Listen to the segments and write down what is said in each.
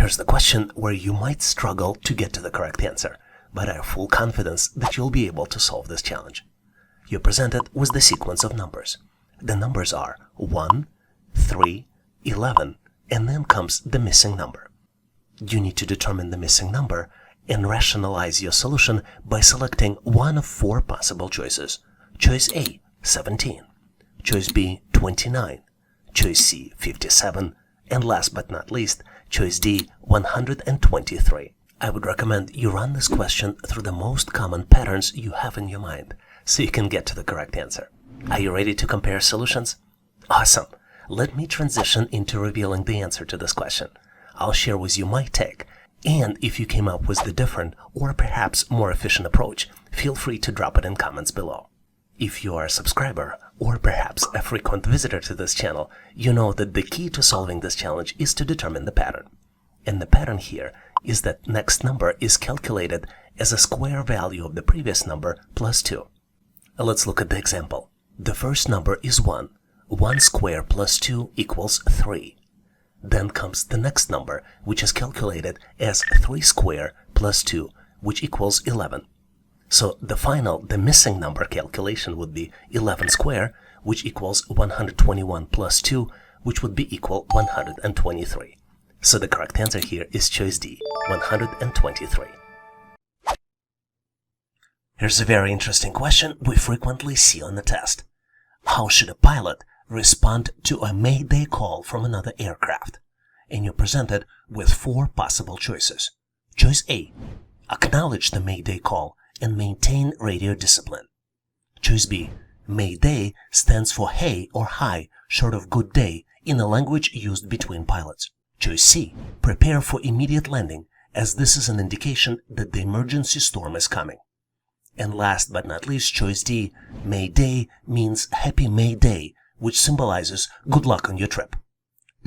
Here's the question where you might struggle to get to the correct answer, but I have full confidence that you'll be able to solve this challenge. You're presented with the sequence of numbers. The numbers are 1, 3, 11, and then comes the missing number. You need to determine the missing number and rationalize your solution by selecting one of four possible choices. Choice A, 17. Choice B, 29. Choice C, 57. And last but not least, choice D, 123. I would recommend you run this question through the most common patterns you have in your mind, so you can get to the correct answer. Are you ready to compare solutions? Awesome! Let me transition into revealing the answer to this question. I'll share with you my take, and if you came up with the different or perhaps more efficient approach, feel free to drop it in comments below. If you are a subscriber, or perhaps a frequent visitor to this channel, you know that the key to solving this challenge is to determine the pattern. And the pattern here is that next number is calculated as a square value of the previous number plus 2. Let's look at the example. The first number is 1. 1 square plus 2 equals 3. Then comes the next number, which is calculated as 3 square plus 2, which equals 11. So the missing number calculation would be 11 square, which equals 121 plus 2, which would be equal 123. So the correct answer here is choice D, 123. Here's a very interesting question we frequently see on the test. How should a pilot respond to a mayday call from another aircraft? And you're presented with four possible choices. Choice A, acknowledge the mayday call and maintain radio discipline. Choice B, mayday stands for hey or hi, short of good day, in a language used between pilots. Choice C, prepare for immediate landing, as this is an indication that the emergency storm is coming. And last but not least, choice D, mayday means happy May Day, which symbolizes good luck on your trip.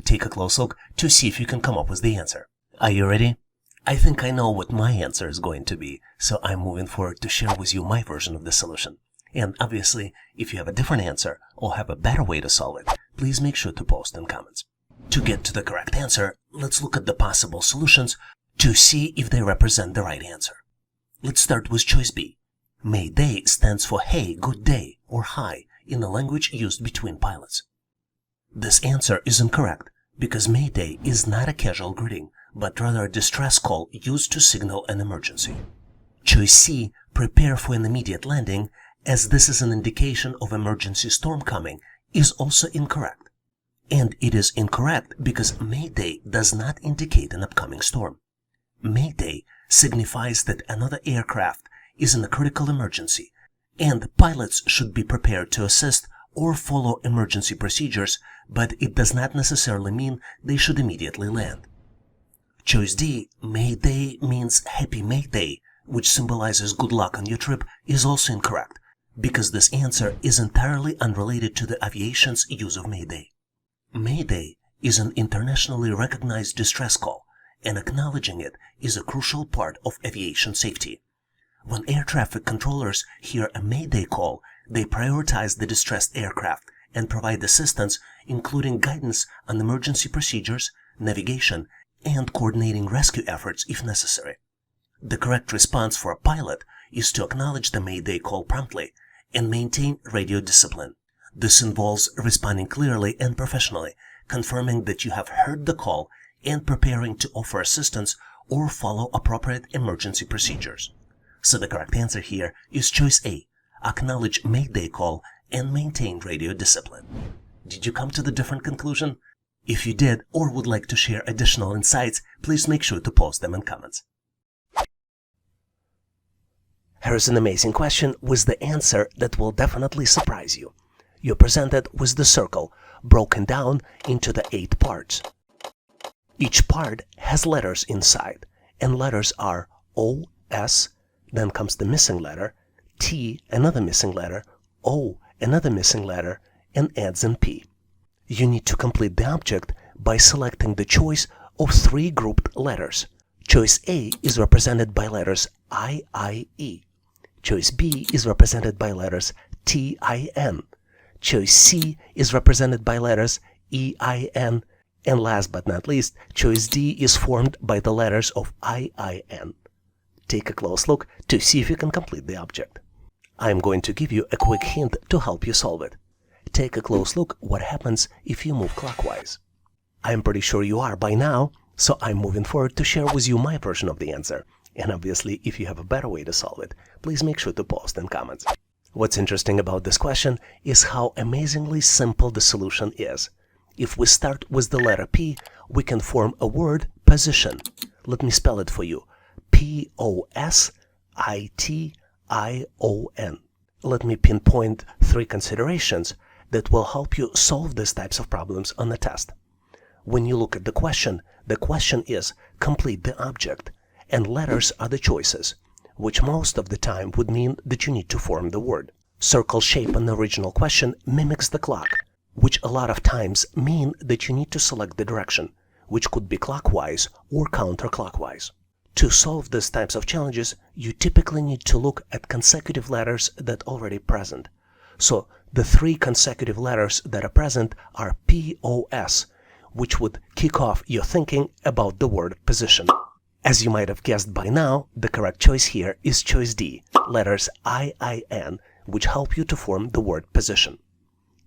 Take a close look to see if you can come up with the answer. Are you ready? I think I know what my answer is going to be, so I'm moving forward to share with you my version of the solution. And obviously, if you have a different answer or have a better way to solve it, please make sure to post in comments. To get to the correct answer, let's look at the possible solutions to see if they represent the right answer. Let's start with choice B. Mayday stands for hey, good day, or hi, in the language used between pilots. This answer is incorrect, because Mayday is not a casual greeting, but rather a distress call used to signal an emergency. Choice C, prepare for an immediate landing, as this is an indication of emergency storm coming, is also incorrect. And it is incorrect because Mayday does not indicate an upcoming storm. Mayday signifies that another aircraft is in a critical emergency, and pilots should be prepared to assist or follow emergency procedures, but it does not necessarily mean they should immediately land. Choice D, Mayday means happy May Day, which symbolizes good luck on your trip, is also incorrect, because this answer is entirely unrelated to the aviation's use of Mayday. Mayday is an internationally recognized distress call, and acknowledging it is a crucial part of aviation safety. When air traffic controllers hear a Mayday call, they prioritize the distressed aircraft and provide assistance, including guidance on emergency procedures, navigation, and coordinating rescue efforts if necessary. The correct response for a pilot is to acknowledge the Mayday call promptly and maintain radio discipline. This involves responding clearly and professionally, confirming that you have heard the call, and preparing to offer assistance or follow appropriate emergency procedures. So the correct answer here is choice A, acknowledge Mayday call and maintain radio discipline. Did you come to the different conclusion? If you did or would like to share additional insights, please make sure to post them in comments. Here's an amazing question with the answer that will definitely surprise you. You're presented with the circle broken down into the 8 parts. Each part has letters inside, and letters are O, S, then comes the missing letter, T, another missing letter, O, another missing letter, and ends in P. You need to complete the object by selecting the choice of 3 grouped letters. Choice A is represented by letters I, E. Choice B is represented by letters T, N. Choice C is represented by letters E, N. And last but not least, choice D is formed by the letters of IIN. Take a close look to see if you can complete the object. I'm going to give you a quick hint to help you solve it. Take a close look what happens if you move clockwise. I'm pretty sure you are by now, so I'm moving forward to share with you my version of the answer. And obviously, if you have a better way to solve it, please make sure to post in comments. What's interesting about this question is how amazingly simple the solution is. If we start with the letter P, we can form a word position. Let me spell it for you. P-O-S-I-T-I-O-N. Let me pinpoint 3 considerations that will help you solve these types of problems on the test. When you look at the question is complete the object, and letters are the choices, which most of the time would mean that you need to form the word. Circle shape in the original question mimics the clock, which a lot of times mean that you need to select the direction, which could be clockwise or counterclockwise. To solve these types of challenges, you typically need to look at consecutive letters that are already present. So the 3 consecutive letters that are present are POS, which would kick off your thinking about the word position. As you might have guessed by now, the correct choice here is choice D, letters IIN, which help you to form the word position.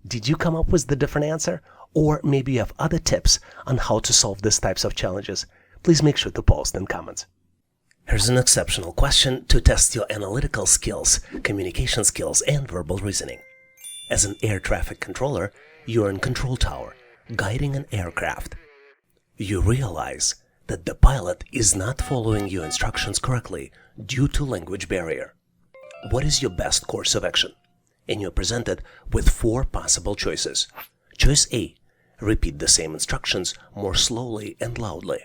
Did you come up with the different answer? Or maybe you have other tips on how to solve these types of challenges? Please make sure to post in comments. Here's an exceptional question to test your analytical skills, communication skills, and verbal reasoning. As an air traffic controller, you're in control tower, guiding an aircraft. You realize that the pilot is not following your instructions correctly due to language barrier. What is your best course of action? And you're presented with 4 possible choices. Choice A, repeat the same instructions more slowly and loudly.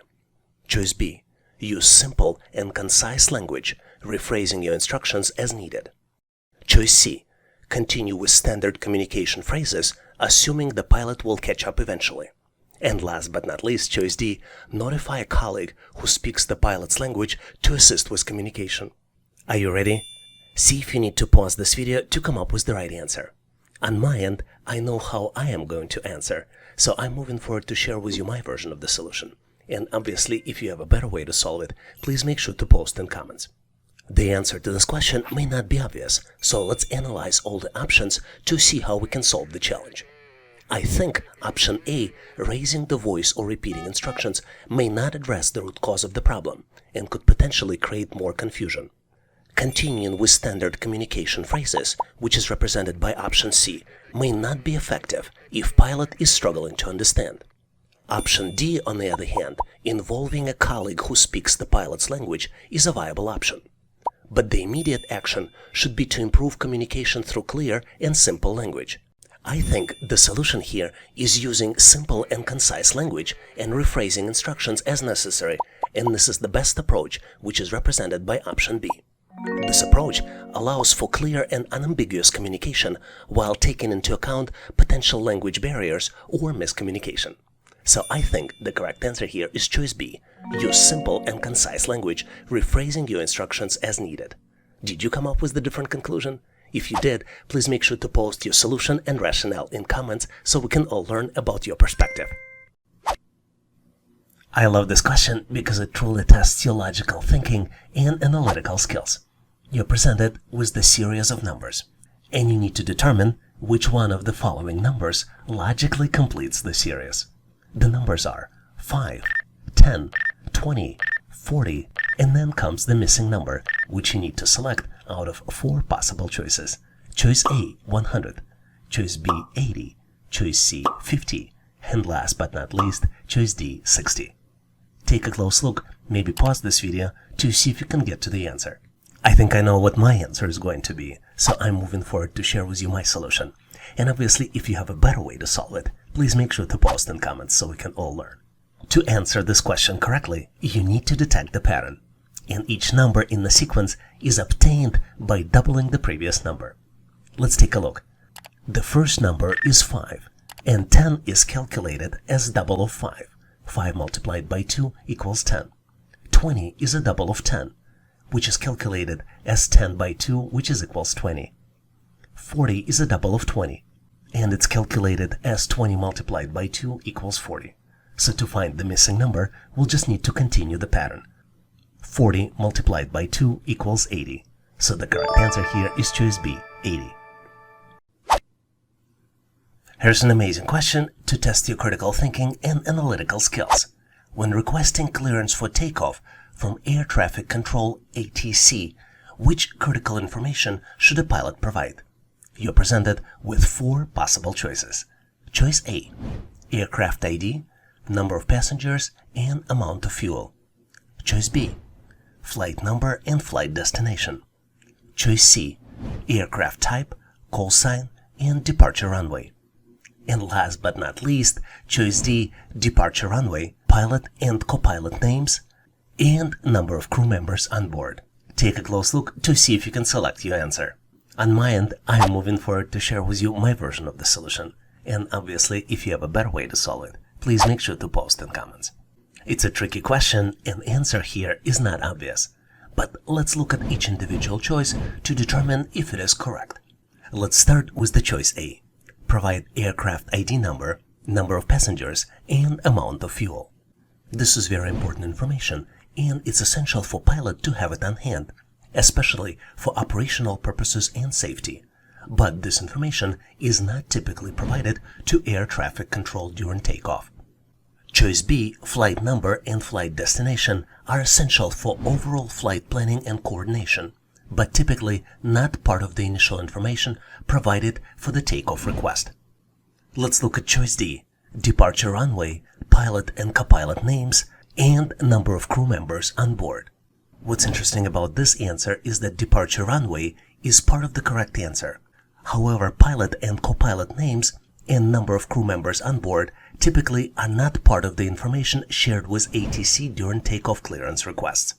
Choice B, use simple and concise language, rephrasing your instructions as needed. Choice C, continue with standard communication phrases, assuming the pilot will catch up eventually. And last but not least, choice D, notify a colleague who speaks the pilot's language to assist with communication. Are you ready? See if you need to pause this video to come up with the right answer. On my end, I know how I am going to answer, so I'm moving forward to share with you my version of the solution. And obviously, if you have a better way to solve it, please make sure to post in comments. The answer to this question may not be obvious, so let's analyze all the options to see how we can solve the challenge. I think option A, raising the voice or repeating instructions, may not address the root cause of the problem and could potentially create more confusion. Continuing with standard communication phrases, which is represented by option C, may not be effective if pilot is struggling to understand. Option D, on the other hand, involving a colleague who speaks the pilot's language, is a viable option. But the immediate action should be to improve communication through clear and simple language. I think the solution here is using simple and concise language and rephrasing instructions as necessary, and this is the best approach, which is represented by option B. This approach allows for clear and unambiguous communication while taking into account potential language barriers or miscommunication. So I think the correct answer here is choice B. Use simple and concise language, rephrasing your instructions as needed. Did you come up with the different conclusion? If you did, please make sure to post your solution and rationale in comments so we can all learn about your perspective. I love this question because it truly tests your logical thinking and analytical skills. You're presented with the series of numbers, and you need to determine which one of the following numbers logically completes the series. The numbers are 5, 10, 20, 40, and then comes the missing number, which you need to select out of 4 possible choices. Choice A, 100, choice B, 80, choice C, 50, and last but not least, choice D, 60. Take a close look, maybe pause this video to see if you can get to the answer. I think I know what my answer is going to be, so I'm moving forward to share with you my solution. And obviously, if you have a better way to solve it, please make sure to post in comments so we can all learn. To answer this question correctly, you need to detect the pattern. And each number in the sequence is obtained by doubling the previous number. Let's take a look. The first number is 5, and 10 is calculated as double of 5. 5 multiplied by 2 equals 10. 20 is a double of 10, which is calculated as 10 by 2, which is equals 20. 40 is a double of 20, and it's calculated as 20 multiplied by 2 equals 40. So to find the missing number, we'll just need to continue the pattern. 40 multiplied by 2 equals 80. So the correct answer here is choice B, 80. Here's an amazing question to test your critical thinking and analytical skills. When requesting clearance for takeoff from air traffic control ATC, which critical information should a pilot provide? You're presented with 4 possible choices. Choice A, aircraft ID, number of passengers, and amount of fuel. Choice B, flight number and flight destination. Choice C, aircraft type, call sign, and departure runway. And last but not least, choice D, departure runway, pilot and co-pilot names, and number of crew members on board. Take a close look to see if you can select your answer. On my end, I am moving forward to share with you my version of the solution. And obviously, if you have a better way to solve it, please make sure to post in comments. It's a tricky question, and the answer here is not obvious. But let's look at each individual choice to determine if it is correct. Let's start with the choice A. Provide aircraft ID number, number of passengers, and amount of fuel. This is very important information, and it's essential for pilot to have it on hand, especially for operational purposes and safety. But this information is not typically provided to air traffic control during takeoff. Choice B, flight number and flight destination, are essential for overall flight planning and coordination, but typically not part of the initial information provided for the takeoff request. Let's look at choice D, departure runway, pilot and co-pilot names, and number of crew members on board. What's interesting about this answer is that departure runway is part of the correct answer. However, pilot and co-pilot names and number of crew members on board typically are not part of the information shared with ATC during takeoff clearance requests.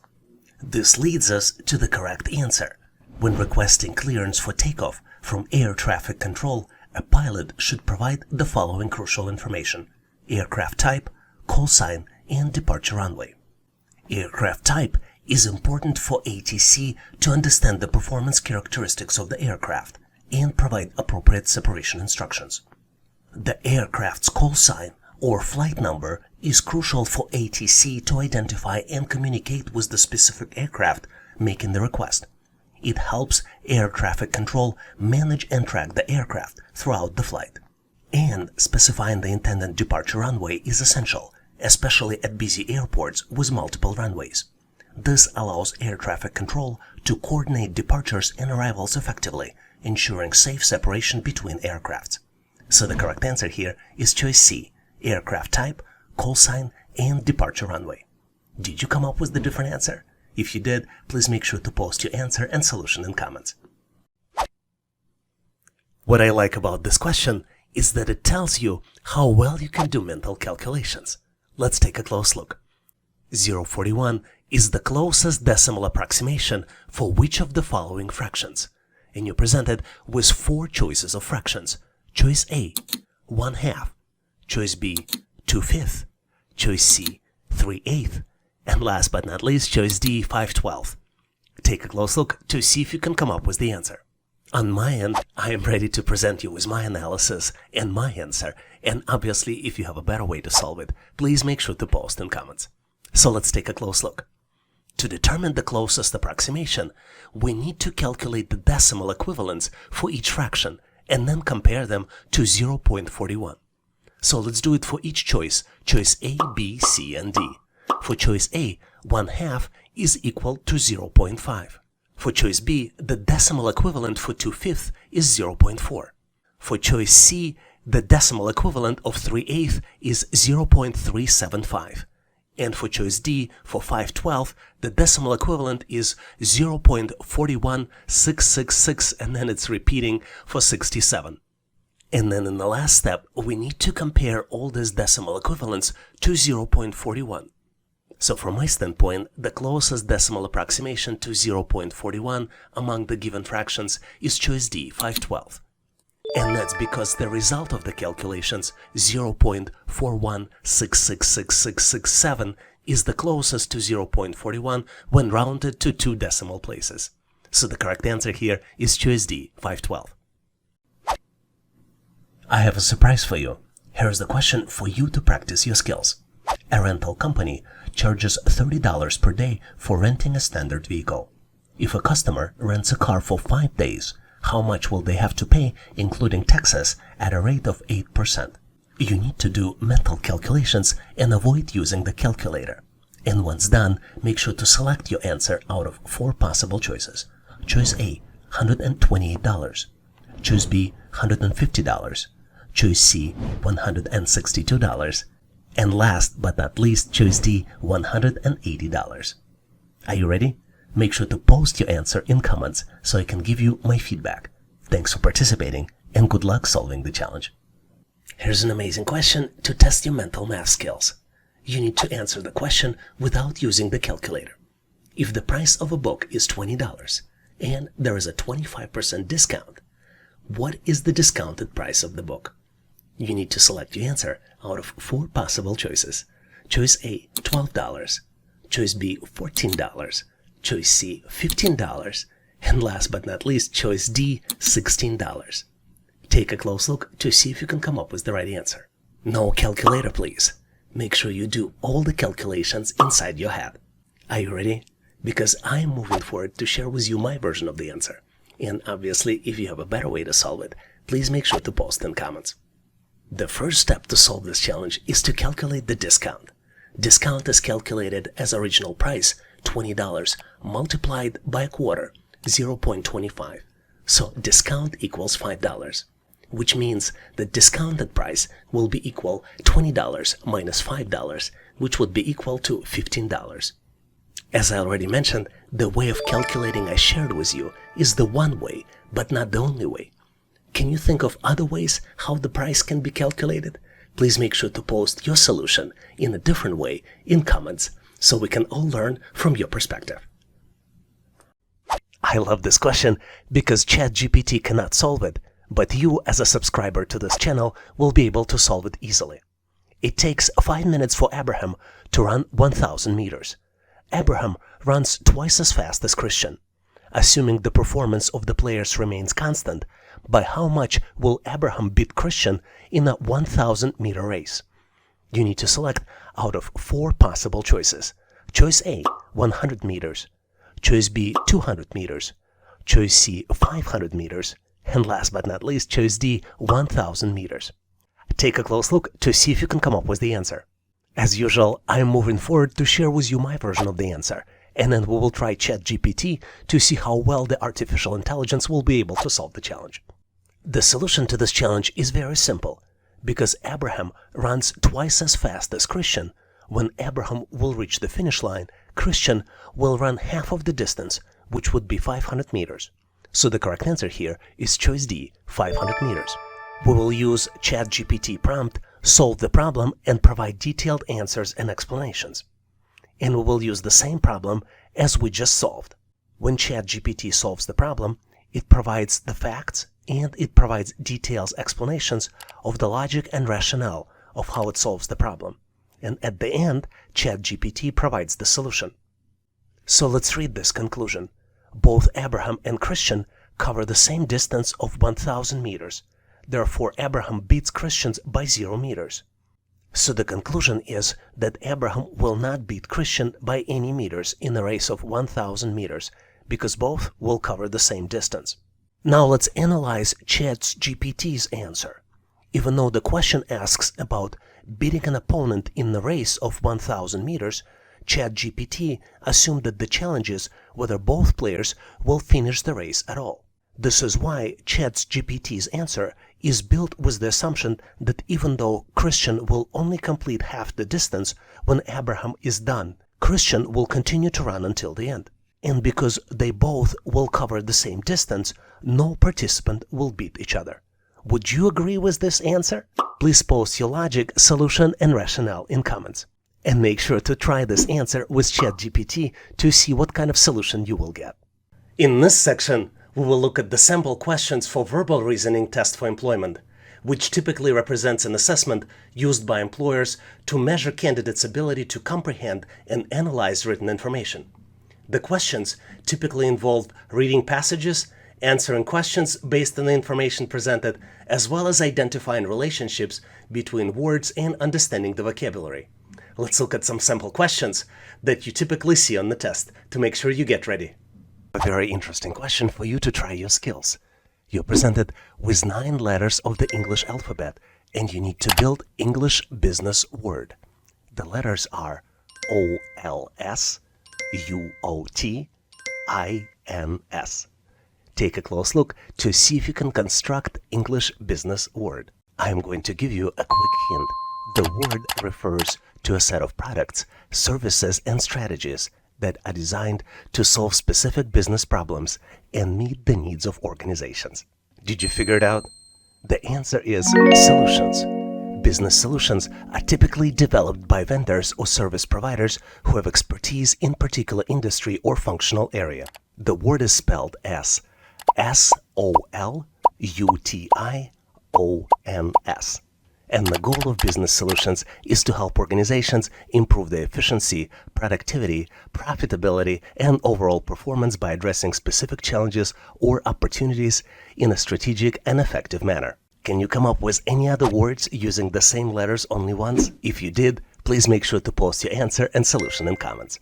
This leads us to the correct answer. When requesting clearance for takeoff from air traffic control, a pilot should provide the following crucial information: aircraft type, call sign, and departure runway. Aircraft type is important for ATC to understand the performance characteristics of the aircraft and provide appropriate separation instructions. The aircraft's call sign or flight number is crucial for ATC to identify and communicate with the specific aircraft making the request. It helps air traffic control manage and track the aircraft throughout the flight. And specifying the intended departure runway is essential, especially at busy airports with multiple runways. This allows air traffic control to coordinate departures and arrivals effectively, ensuring safe separation between aircrafts. So the correct answer here is choice C, aircraft type, call sign, and departure runway. Did you come up with the different answer? If you did, please make sure to post your answer and solution in comments. What I like about this question is that it tells you how well you can do mental calculations. Let's take a close look. 0.41 is the closest decimal approximation for which of the following fractions? And you're presented with 4 choices of fractions. Choice A, 1/2. Choice B, 2/5. Choice C, 3/8. And last but not least, choice D, 5/12. Take a close look to see if you can come up with the answer. On my end, I am ready to present you with my analysis and my answer, and obviously if you have a better way to solve it, please make sure to post in comments. So let's take a close look. To determine the closest approximation, we need to calculate the decimal equivalents for each fraction and then compare them to 0.41. So let's do it for each choice A, B, C, and D. For choice A, 1/2 is equal to 0.5. For choice B, the decimal equivalent for 2/5 is 0.4. For choice C, the decimal equivalent of 3/8 is 0.375. And for choice D, for 5/12, the decimal equivalent is 0.41666, and then it's repeating for 67. And then in the last step, we need to compare all these decimal equivalents to 0.41. So from my standpoint, the closest decimal approximation to 0.41 among the given fractions is choice D, 5/12. And that's because the result of the calculations, 0.41666667, is the closest to 0.41 when rounded to 2 decimal places. So the correct answer here is choice D, 5/12. I have a surprise for you. Here's the question for you to practice your skills. A rental company charges $30 per day for renting a standard vehicle. If a customer rents a car for 5 days, how much will they have to pay, including taxes, at a rate of 8%? You need to do mental calculations and avoid using the calculator. And once done, make sure to select your answer out of 4 possible choices. Choice A, $128. Choice B, $150. Choice C, $162. And last but not least, choice D, $180. Are you ready? Make sure to post your answer in comments so I can give you my feedback. Thanks for participating and good luck solving the challenge. Here's an amazing question to test your mental math skills. You need to answer the question without using the calculator. If the price of a book is $20 and there is a 25% discount, what is the discounted price of the book? You need to select your answer out of 4 possible choices. Choice A, $12. Choice B, $14. Choice C, $15. And last but not least, choice D, $16. Take a close look to see if you can come up with the right answer. No calculator, please. Make sure you do all the calculations inside your head. Are you ready? Because I am moving forward to share with you my version of the answer. And obviously, if you have a better way to solve it, please make sure to post in comments. The first step to solve this challenge is to calculate the discount. Discount is calculated as original price, $20, multiplied by a quarter, 0.25. So discount equals $5, which means the discounted price will be equal $20 minus $5, which would be equal to $15. As I already mentioned, the way of calculating I shared with you is the one way, but not the only way. Can you think of other ways how the price can be calculated? Please make sure to post your solution in a different way in comments so we can all learn from your perspective. I love this question because ChatGPT cannot solve it, but you as a subscriber to this channel will be able to solve it easily. It takes 5 minutes for Abraham to run 1,000 meters. Abraham runs twice as fast as Christian. Assuming the performance of the players remains constant, by how much will Abraham beat Christian in a 1,000-meter race? You need to select out of 4 possible choices. Choice A, 100 meters. Choice B, 200 meters. Choice C, 500 meters. And last but not least, choice D, 1,000 meters. Take a close look to see if you can come up with the answer. As usual, I am moving forward to share with you my version of the answer, and then we will try ChatGPT to see how well the artificial intelligence will be able to solve the challenge. The solution to this challenge is very simple. Because Abraham runs twice as fast as Christian, when Abraham will reach the finish line, Christian will run half of the distance, which would be 500 meters. So the correct answer here is choice D, 500 meters. We will use ChatGPT prompt, solve the problem, and provide detailed answers and explanations. And we will use the same problem as we just solved. When ChatGPT solves the problem, it provides the facts and it provides detailed explanations of the logic and rationale of how it solves the problem. And at the end, ChatGPT provides the solution. So let's read this conclusion. Both Abraham and Christian cover the same distance of 1,000 meters. Therefore, Abraham beats Christian by 0 meters. So the conclusion is that Abraham will not beat Christian by any meters in a race of 1,000 meters, because both will cover the same distance. Now let's analyze ChatGPT's answer. Even though the question asks about beating an opponent in the race of 1,000 meters, ChatGPT assumed that the challenge is whether both players will finish the race at all. This is why ChatGPT's answer is built with the assumption that even though Christian will only complete half the distance when Abraham is done, Christian will continue to run until the end. And because they both will cover the same distance, no participant will beat each other. Would you agree with this answer? Please post your logic, solution, and rationale in comments. And make sure to try this answer with ChatGPT to see what kind of solution you will get. In this section, we will look at the sample questions for verbal reasoning test for employment, which typically represents an assessment used by employers to measure candidates' ability to comprehend and analyze written information. The questions typically involve reading passages, answering questions based on the information presented, as well as identifying relationships between words and understanding the vocabulary. Let's look at some sample questions that you typically see on the test to make sure you get ready. A very interesting question for you to try your skills. You're presented with 9 letters of the English alphabet, and you need to build English business word. The letters are OLS, UOT, INS. Take a close look to see if you can construct English business word. I am going to give you a quick hint. The word refers to a set of products, services, and strategies that are designed to solve specific business problems and meet the needs of organizations. Did you figure it out? The answer is solutions. Business solutions are typically developed by vendors or service providers who have expertise in particular industry or functional area. The word is spelled as SOLUTIONS. And the goal of business solutions is to help organizations improve their efficiency, productivity, profitability, and overall performance by addressing specific challenges or opportunities in a strategic and effective manner. Can you come up with any other words using the same letters only once? If you did, please make sure to post your answer and solution in comments.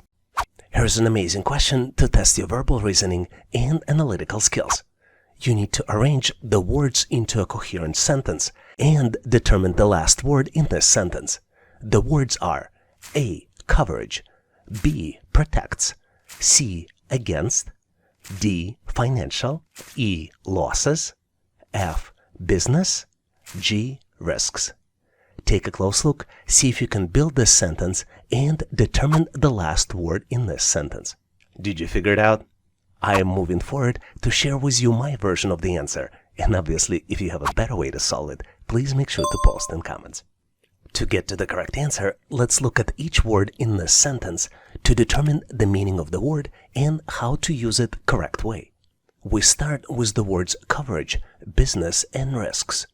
Here's an amazing question to test your verbal reasoning and analytical skills. You need to arrange the words into a coherent sentence and determine the last word in this sentence. The words are A. Coverage, B. Protects, C. Against, D. Financial, E. Losses, F. Business, G. Risks. Take a close look, see if you can build this sentence and determine the last word in this sentence. Did you figure it out? I am moving forward to share with you my version of the answer, and obviously if you have a better way to solve it, please make sure to post in comments. To get to the correct answer, let's look at each word in this sentence to determine the meaning of the word and how to use it correct way. We start with the words coverage, business, and risks.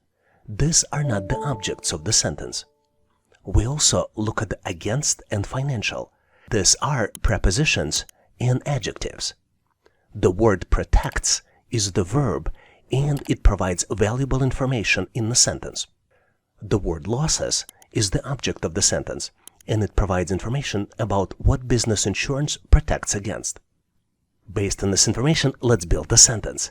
These are not the objects of the sentence. We also look at the against and financial. These are prepositions and adjectives. The word protects is the verb and it provides valuable information in the sentence. The word losses is the object of the sentence and it provides information about what business insurance protects against. Based on this information, let's build the sentence.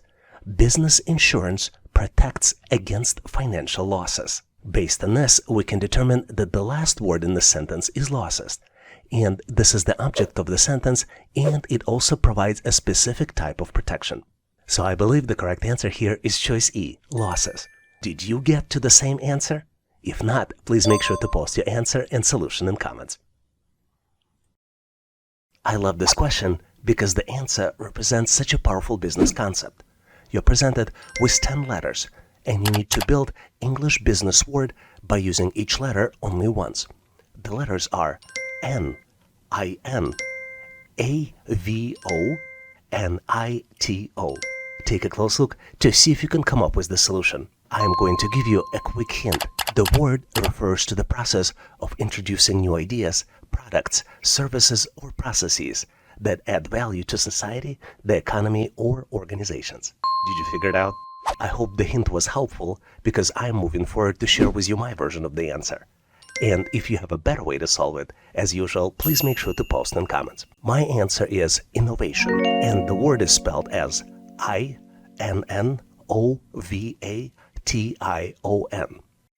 Business insurance protects against financial losses. Based on this, we can determine that the last word in the sentence is losses. And this is the object of the sentence, and it also provides a specific type of protection. So I believe the correct answer here is choice E, losses. Did you get to the same answer? If not, please make sure to post your answer and solution in comments. I love this question because the answer represents such a powerful business concept. You're presented with 10 letters, and you need to build English business word by using each letter only once. The letters are N, I-N, A-V-O, and I-T-O. Take a close look to see if you can come up with the solution. I am going to give you a quick hint. The word refers to the process of introducing new ideas, products, services, or processes that add value to society, the economy, or organizations. Did you figure it out? I hope the hint was helpful because I'm moving forward to share with you my version of the answer. And if you have a better way to solve it, as usual, please make sure to post in comments. My answer is innovation, and the word is spelled as I-N-N-O-V-A-T-I-O-N.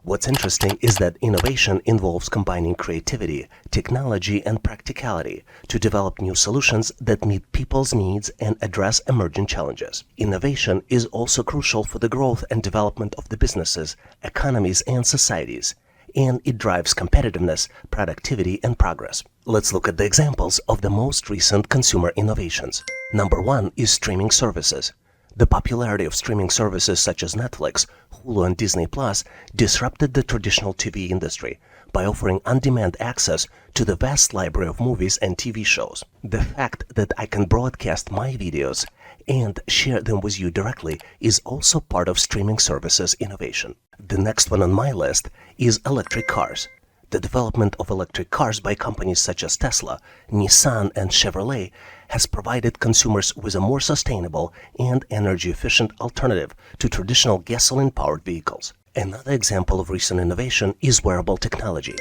What's interesting is that innovation involves combining creativity, technology, and practicality to develop new solutions that meet people's needs and address emerging challenges. Innovation is also crucial for the growth and development of the businesses, economies, and societies, and it drives competitiveness, productivity, and progress. Let's look at the examples of the most recent consumer innovations. Number 1 is streaming services. The popularity of streaming services such as Netflix, Hulu, and Disney Plus disrupted the traditional TV industry by offering on-demand access to the vast library of movies and TV shows. The fact that I can broadcast my videos and share them with you directly is also part of streaming services innovation. The next one on my list is electric cars. The development of electric cars by companies such as Tesla, Nissan, and Chevrolet has provided consumers with a more sustainable and energy-efficient alternative to traditional gasoline-powered vehicles. Another example of recent innovation is wearable technology.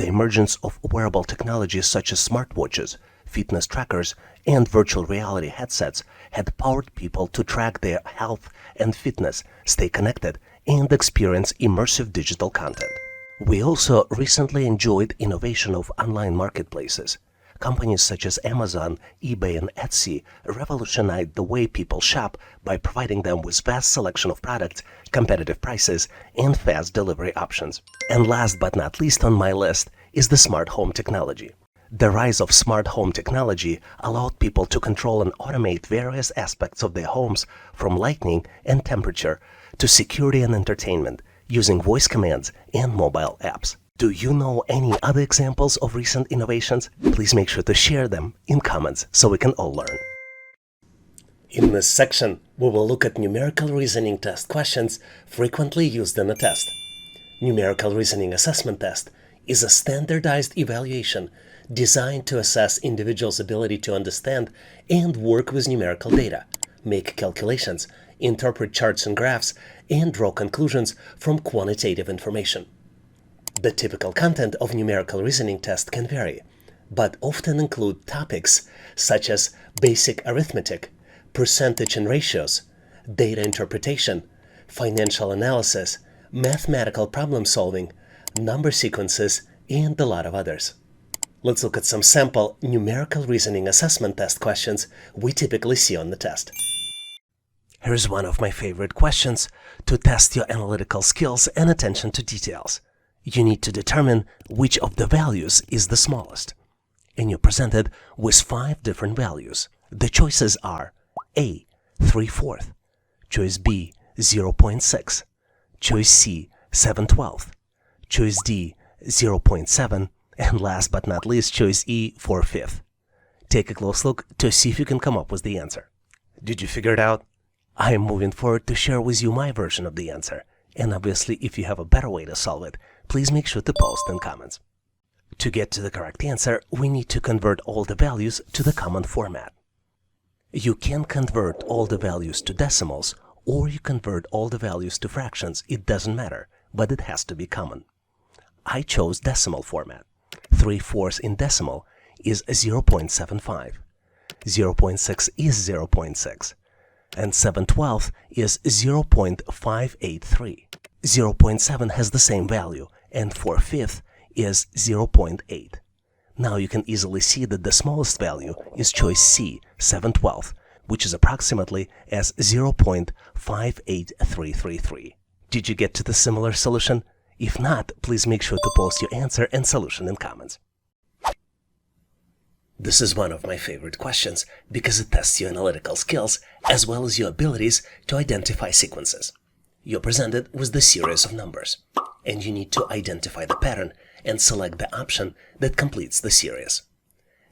The emergence of wearable technologies such as smartwatches, fitness trackers, and virtual reality headsets had powered people to track their health and fitness, stay connected, and experience immersive digital content. We also recently enjoyed innovation of online marketplaces. Companies such as Amazon, eBay, and Etsy revolutionized the way people shop by providing them with vast selection of products, competitive prices, and fast delivery options. And last but not least on my list is the smart home technology. The rise of smart home technology allowed people to control and automate various aspects of their homes, from lighting and temperature to security and entertainment, using voice commands and mobile apps. Do you know any other examples of recent innovations? Please make sure to share them in comments so we can all learn. In this section, we will look at numerical reasoning test questions frequently used in a test. Numerical reasoning assessment test is a standardized evaluation designed to assess individuals' ability to understand and work with numerical data, make calculations, interpret charts and graphs, and draw conclusions from quantitative information. The typical content of numerical reasoning test can vary, but often include topics such as basic arithmetic, percentage and ratios, data interpretation, financial analysis, mathematical problem solving, number sequences, and a lot of others. Let's look at some sample numerical reasoning assessment test questions we typically see on the test. Here's one of my favorite questions to test your analytical skills and attention to details. You need to determine which of the values is the smallest. And you're presented with 5 different values. The choices are A, 3/4, choice B, 0.6, choice C, 7/12, choice D, 0.7, and last but not least, choice E, 4/5. Take a close look to see if you can come up with the answer. Did you figure it out? I am moving forward to share with you my version of the answer. And obviously, if you have a better way to solve it, please make sure to post in comments. To get to the correct answer, we need to convert all the values to the common format. You can convert all the values to decimals, or you convert all the values to fractions. It doesn't matter, but it has to be common. I chose decimal format. 3/4 in decimal is 0.75. 0.6 is 0.6. And 7/12 is 0.583. 0.7 has the same value, and 4/5 is 0.8. Now you can easily see that the smallest value is choice C, 7/12, which is approximately as 0.58333. Did you get to the similar solution? If not, please make sure to post your answer and solution in comments. This is one of my favorite questions because it tests your analytical skills as well as your abilities to identify sequences. You're presented with the series of numbers, and you need to identify the pattern and select the option that completes the series.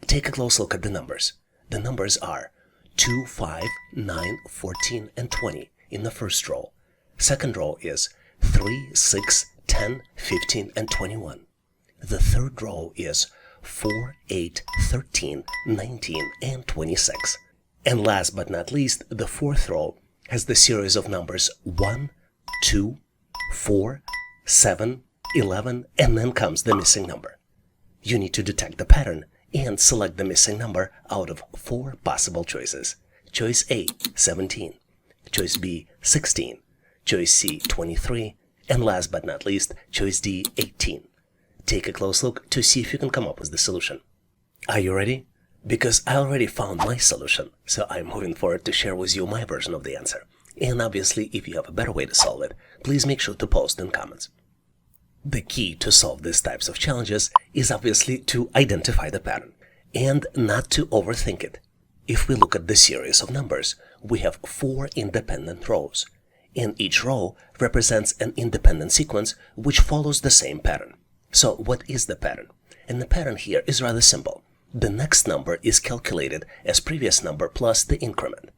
Take a close look at the numbers. The numbers are 2, 5, 9, 14, and 20 in the first row. Second row is 3, 6, 10, 15, and 21. The third row is 4, 8, 13, 19, and 26. And last but not least, the fourth row has the series of numbers 1, 2, 4, 7, 11, and then comes the missing number. You need to detect the pattern and select the missing number out of 4 possible choices. Choice A, 17. Choice B, 16. Choice C, 23. And last but not least, choice D, 18. Take a close look to see if you can come up with the solution. Are you ready? Because I already found my solution, so I'm moving forward to share with you my version of the answer. And obviously, if you have a better way to solve it, please make sure to post in comments. The key to solve these types of challenges is obviously to identify the pattern and not to overthink it. If we look at the series of numbers, we have 4 independent rows, and each row represents an independent sequence which follows the same pattern. So what is the pattern? And the pattern here is rather simple. The next number is calculated as previous number plus the increment.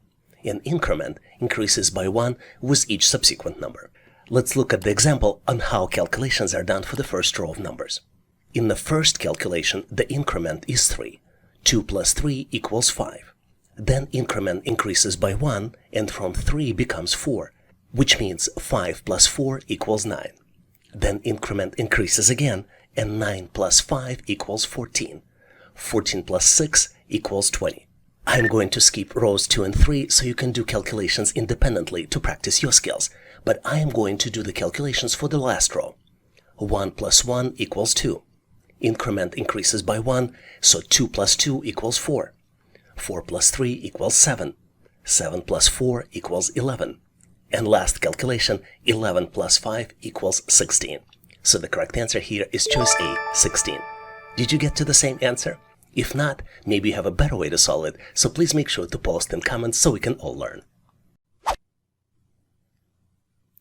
An increment increases by 1 with each subsequent number. Let's look at the example on how calculations are done for the first row of numbers. In the first calculation, the increment is 3. 2 plus 3 equals 5. Then increment increases by 1, and from 3 becomes 4, which means 5 plus 4 equals 9. Then increment increases again, and 9 plus 5 equals 14. 14 plus 6 equals 20. I'm going to skip rows 2 and 3 so you can do calculations independently to practice your skills, but I am going to do the calculations for the last row. 1 plus 1 equals 2. Increment increases by 1, so 2 plus 2 equals 4. 4 plus 3 equals 7. 7 plus 4 equals 11. And last calculation, 11 plus 5 equals 16. So the correct answer here is choice A, 16. Did you get to the same answer? If not, maybe you have a better way to solve it, so please make sure to post in comments so we can all learn.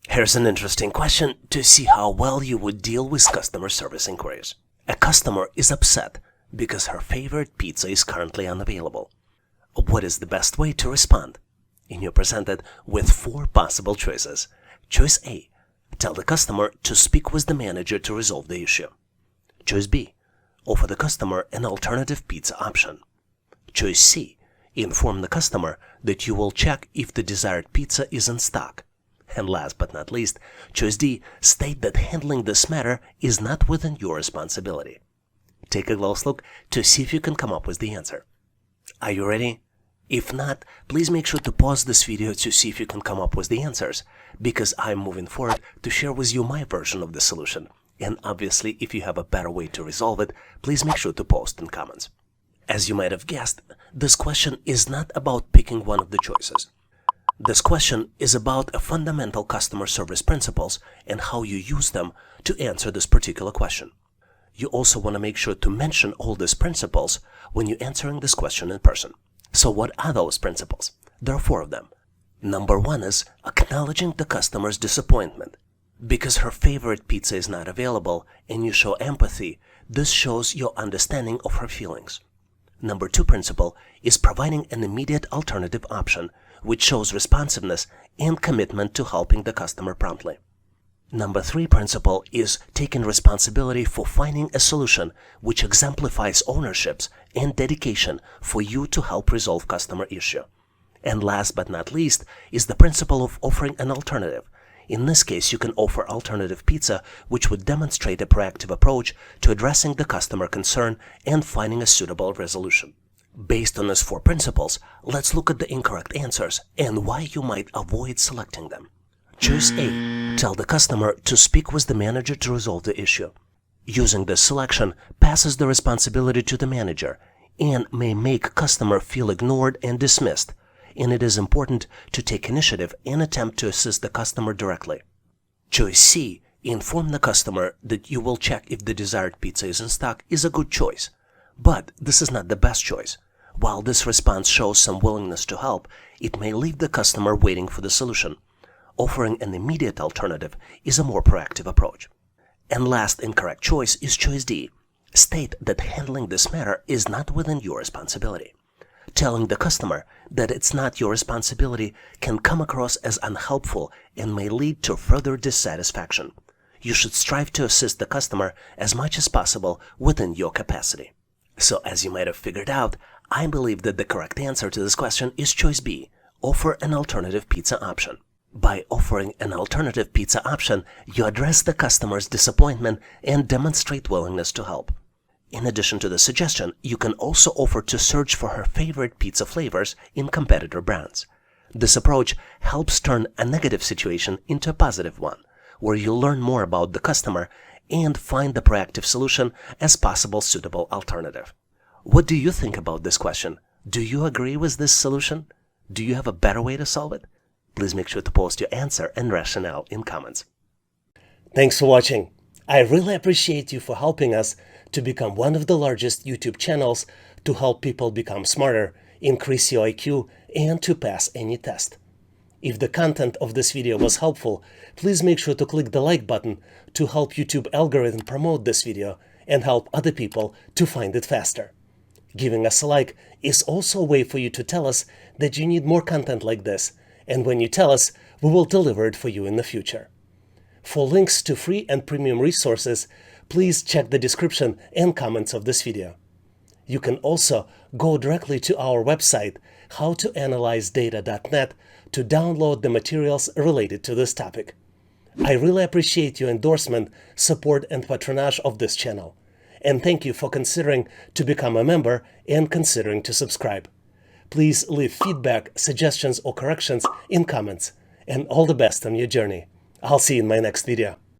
Here's an interesting question to see how well you would deal with customer service inquiries. A customer is upset because her favorite pizza is currently unavailable. What is the best way to respond? And you're presented with 4 possible choices. Choice A. Tell the customer to speak with the manager to resolve the issue. Choice B. Offer the customer an alternative pizza option. Choice C. Inform the customer that you will check if the desired pizza is in stock. And last but not least, choice D. State that handling this matter is not within your responsibility. Take a close look to see if you can come up with the answer. Are you ready? If not, please make sure to pause this video to see if you can come up with the answers, because I'm moving forward to share with you my version of the solution. And obviously, if you have a better way to resolve it, please make sure to post in comments. As you might have guessed, this question is not about picking one of the choices. This question is about fundamental customer service principles and how you use them to answer this particular question. You also want to make sure to mention all these principles when you're answering this question in person. So what are those principles? There are 4 of them. Number 1 is acknowledging the customer's disappointment. Because her favorite pizza is not available and you show empathy, this shows your understanding of her feelings. Number 2 principle is providing an immediate alternative option, which shows responsiveness and commitment to helping the customer promptly. Number 3 principle is taking responsibility for finding a solution, which exemplifies ownerships and dedication for you to help resolve customer issue. And last but not least is the principle of offering an alternative. In this case, you can offer alternative pizza, which would demonstrate a proactive approach to addressing the customer concern and finding a suitable resolution. Based on these 4 principles, let's look at the incorrect answers and why you might avoid selecting them. Choice A. Tell the customer to speak with the manager to resolve the issue. Using this selection passes the responsibility to the manager and may make customer feel ignored and dismissed, and it is important to take initiative and attempt to assist the customer directly. Choice C. Inform the customer that you will check if the desired pizza is in stock is a good choice. But this is not the best choice. While this response shows some willingness to help, it may leave the customer waiting for the solution. Offering an immediate alternative is a more proactive approach. And last incorrect choice is choice D. State that handling this matter is not within your responsibility. Telling the customer that it's not your responsibility can come across as unhelpful and may lead to further dissatisfaction. You should strive to assist the customer as much as possible within your capacity. So as you might have figured out, I believe that the correct answer to this question is choice B. Offer an alternative pizza option. By offering an alternative pizza option, you address the customer's disappointment and demonstrate willingness to help. In addition to the suggestion, you can also offer to search for her favorite pizza flavors in competitor brands. This approach helps turn a negative situation into a positive one, where you learn more about the customer and find the proactive solution as possible suitable alternative. What do you think about this question? Do you agree with this solution? Do you have a better way to solve it? Please make sure to post your answer and rationale in comments. Thanks for watching. I really appreciate you for helping us to become one of the largest YouTube channels to help people become smarter, increase your IQ, and to pass any test. If the content of this video was helpful, please make sure to click the like button to help YouTube algorithm promote this video and help other people to find it faster. Giving us a like is also a way for you to tell us that you need more content like this, and when you tell us, we will deliver it for you in the future. For links to free and premium resources, please check the description and comments of this video. You can also go directly to our website, howtoanalyzedata.net, to download the materials related to this topic. I really appreciate your endorsement, support, and patronage of this channel. And thank you for considering to become a member and considering to subscribe. Please leave feedback, suggestions, or corrections in comments. And all the best on your journey. I'll see you in my next video.